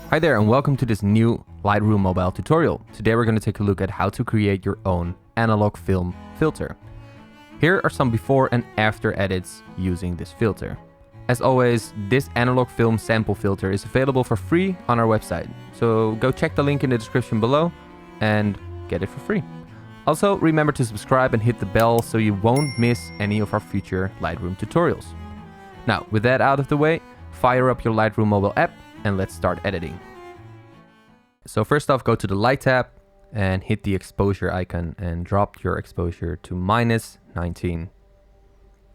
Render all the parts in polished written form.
Hi there and welcome to this new Lightroom Mobile tutorial. Today we're going to take a look at how to create your own analog film filter. Here are some before and after edits using this filter. As always, this analog film sample filter is available for free on our website. So go check the link in the description below and get it for free. Also, remember to subscribe and hit the bell so you won't miss any of our future Lightroom tutorials. Now, with that out of the way, fire up your Lightroom mobile app and let's start editing. So first off, go to the Light tab and hit the exposure icon and drop your exposure to -19.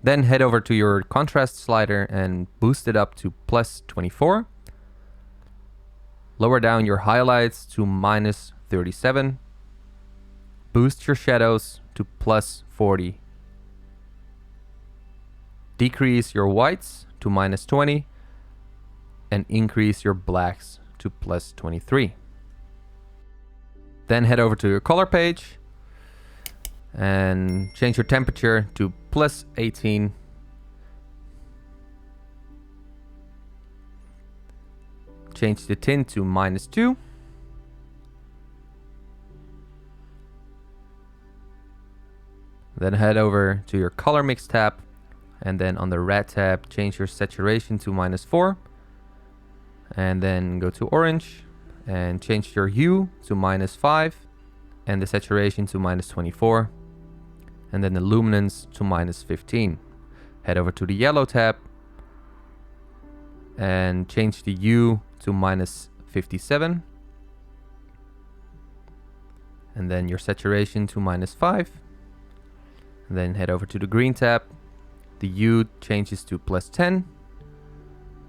Then head over to your contrast slider and boost it up to +24. Lower down your highlights to -37. Boost your shadows to +40. Decrease your whites to -20. And increase your blacks to +23. Then head over to your color page and change your temperature to +18. Change the tint to -2. Then head over to your color mix tab and then on the red tab change your saturation to -4. And then go to orange and change your hue to -5 and the saturation to -24 and then the luminance to -15. Head over to the yellow tab and change the hue to -57 and then your saturation to -5. And then head over to the green tab. The hue changes to +10.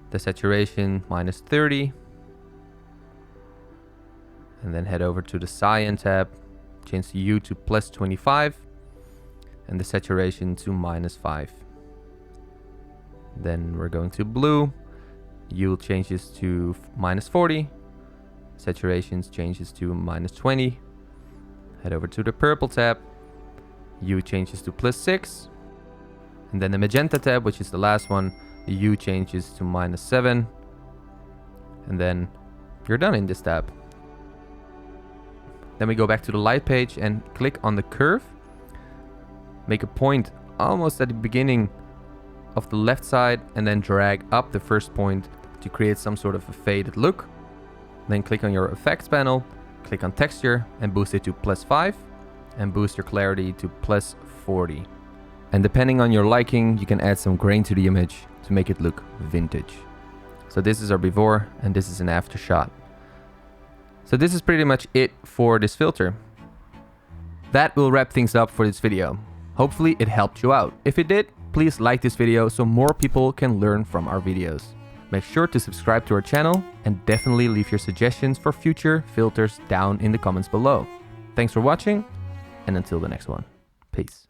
The saturation -30. And then head over to the cyan tab, change the hue to +25 and the saturation to -5. Then we're going to blue. Hue changes to -40. Saturation changes to -20. Head over to the purple tab. Hue changes to +6. And then the magenta tab, which is the last one, the hue changes to -7. And then you're done in this tab. Then we go back to the light page and click on the curve. Make a point almost at the beginning of the left side and then drag up the first point to create some sort of a faded look. Then click on your effects panel, click on texture and boost it to +5 and boost your clarity to +40. And depending on your liking, you can add some grain to the image to make it look vintage. So this is our before and this is an after shot. So this is pretty much it for this filter. That will wrap things up for this video. Hopefully it helped you out. If it did, please like this video so more people can learn from our videos. Make sure to subscribe to our channel and definitely leave your suggestions for future filters down in the comments below. Thanks for watching and until the next one. Peace.